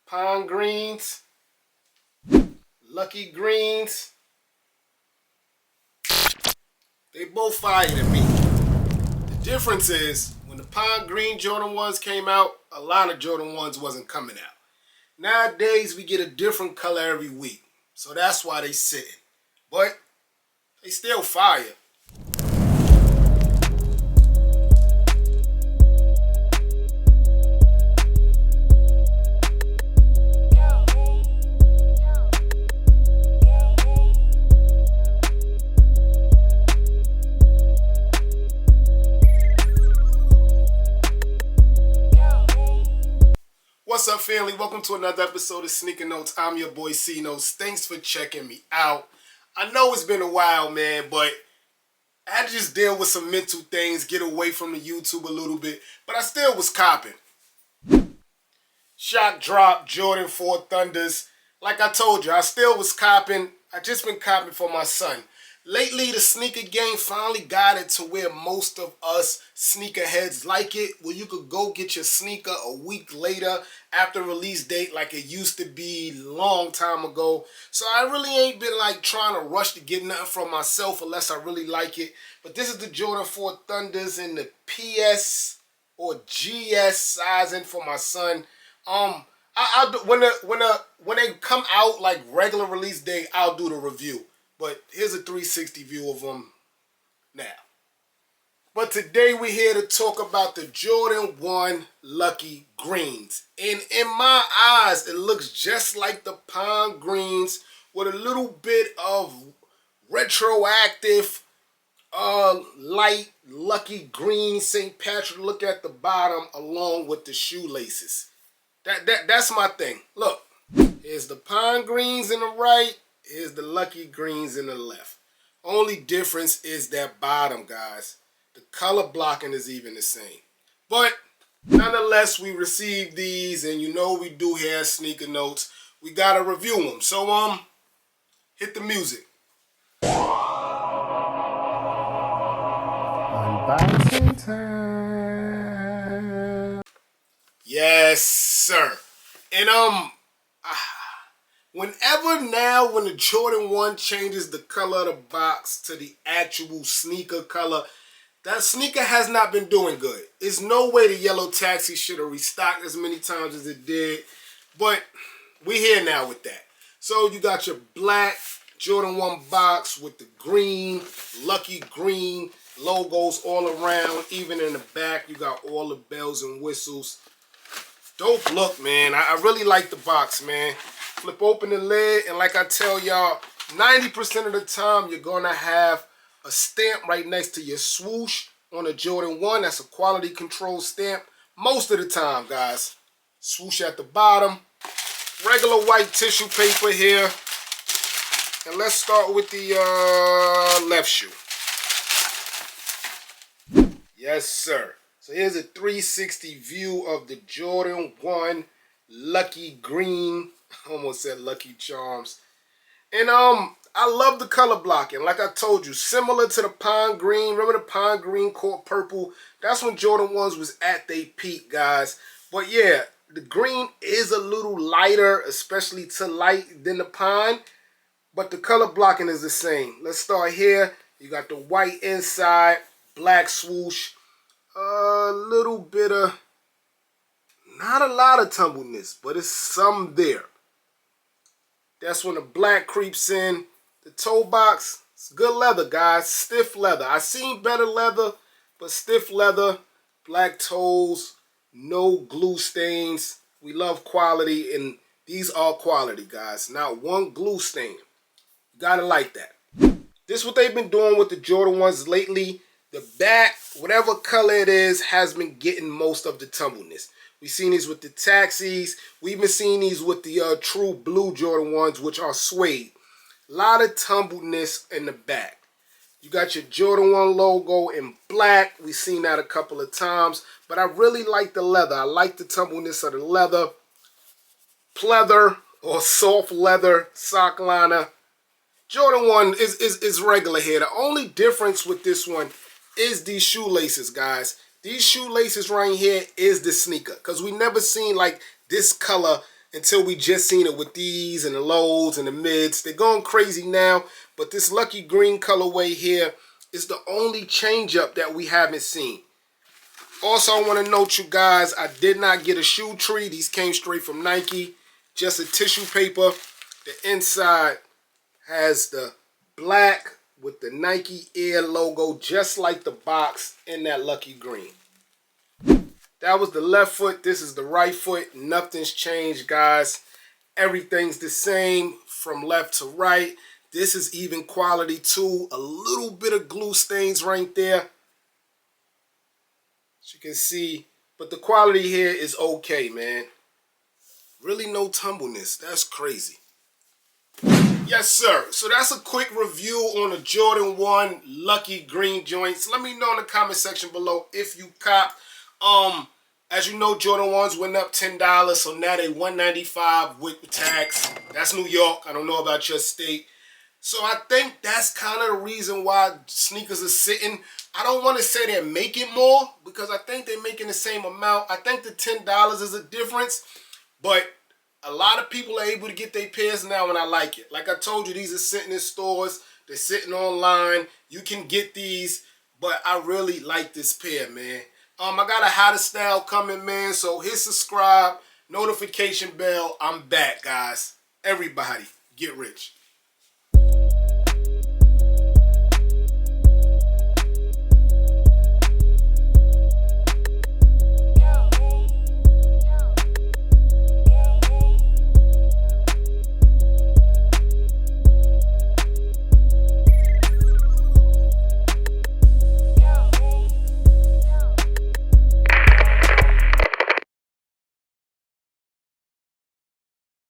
Pine greens, lucky greens. They both fire to me. The difference is when the pine green Jordan 1s came out, a lot of Jordan 1s wasn't coming out. Nowadays, we get a different color every week. So that's why they sitting. But they still fire. What's up, family? Welcome to another episode of Sneaker Notes. I'm your boy C Notes. Thanks for checking me out. I know it's been a while, man, but I had to just deal with some mental things, get away from the YouTube a little bit, but I still was copping. Shock drop, Jordan 4 Thunders. Like I told you, I still was copping. I just been copping for my son. Lately, the sneaker game finally got it to where most of us sneakerheads like it, where you could go get your sneaker a week later after release date like it used to be a long time ago. So I really ain't been like trying to rush to get nothing from myself unless I really like it. But this is the Jordan 4 Thunders in the PS or GS sizing for my son. When they come out like regular release date, I'll do the review. But here's a 360 view of them now. But today we're here to talk about the Jordan 1 Lucky Greens. And in my eyes, it looks just like the Pine Greens with a little bit of retroactive light Lucky Green St. Patrick look at the bottom along with the shoelaces. That's my thing. Look, here's the Pine Greens in the right. Here's the Lucky Greens in the left. Only difference is that bottom, guys. The color blocking is even the same. But nonetheless, we received these, and you know we do here Sneaker Notes. We gotta review them. So hit the music. Unboxing time. Yes, sir. And whenever now when the Jordan 1 changes the color of the box to the actual sneaker color, that sneaker has not been doing good. There's no way the yellow taxi should have restocked as many times as it did. But we're here now with that. So you got your black Jordan 1 box with the green, Lucky Green logos all around. Even in the back, you got all the bells and whistles. Dope look, man. I really like the box, man. Flip open the lid, and like I tell y'all, 90% of the time you're gonna have a stamp right next to your swoosh on a Jordan 1. That's a quality control stamp. Most of the time, guys. Swoosh at the bottom. Regular white tissue paper here. And let's start with the left shoe. Yes, sir. So here's a 360 view of the Jordan 1 Lucky Green. Almost said Lucky Charms. And I love the color blocking. Like I told you, similar to the Pine Green. Remember the Pine Green caught purple? That's when Jordan 1s was at their peak, guys. But yeah, the green is a little lighter, especially to light than the pine. But the color blocking is the same. Let's start here. You got the white inside, black swoosh. A little bit of, not a lot of tumbleness, but it's some there. That's when the black creeps in. The toe box, it's good leather, guys. Stiff leather. I seen better leather, but stiff leather, black toes, no glue stains. We love quality, and these are quality, guys. Not one glue stain. You gotta like that. This is what they've been doing with the Jordan 1s lately. The back, whatever color it is, has been getting most of the tumbleness. We've seen these with the taxis. We've even seen these with the true blue Jordan 1s, which are suede. A lot of tumbleness in the back. You got your Jordan 1 logo in black. We've seen that a couple of times. But I really like the leather. I like the tumbleness of the leather. Pleather or soft leather sock liner. Jordan 1 is regular here. The only difference with this one is these shoelaces, guys. These shoelaces right here is the sneaker, because we never seen like this color until we just seen it with these and the lows and the mids. They're going crazy now, but this lucky green colorway here is the only change up that we haven't seen. Also, I want to note, you guys, I did not get a shoe tree. These came straight from Nike. Just a tissue paper. The inside has the black with the Nike Air logo, just like the box in that lucky green. That was the left foot. This is the right foot. Nothing's changed, guys. Everything's the same from left to right. This is even quality too. A little bit of glue stains right there, as you can see. But the quality here is okay, man. Really no tumbleness. That's crazy. Yes, sir. So that's a quick review on the Jordan 1 Lucky Green joints. Let me know in the comment section below if you cop. As you know, Jordan 1s went up $10, so now they $195 with the tax. That's New York. I don't know about your state. So I think that's kind of the reason why sneakers are sitting. I don't want to say they're making more, because I think they're making the same amount. I think the $10 is a difference, but a lot of people are able to get their pairs now, and I like it. Like I told you, these are sitting in stores. They're sitting online. You can get these, but I really like this pair, man. I got a HADTO style coming, man, so hit subscribe, notification bell. I'm back, guys. Everybody, get rich.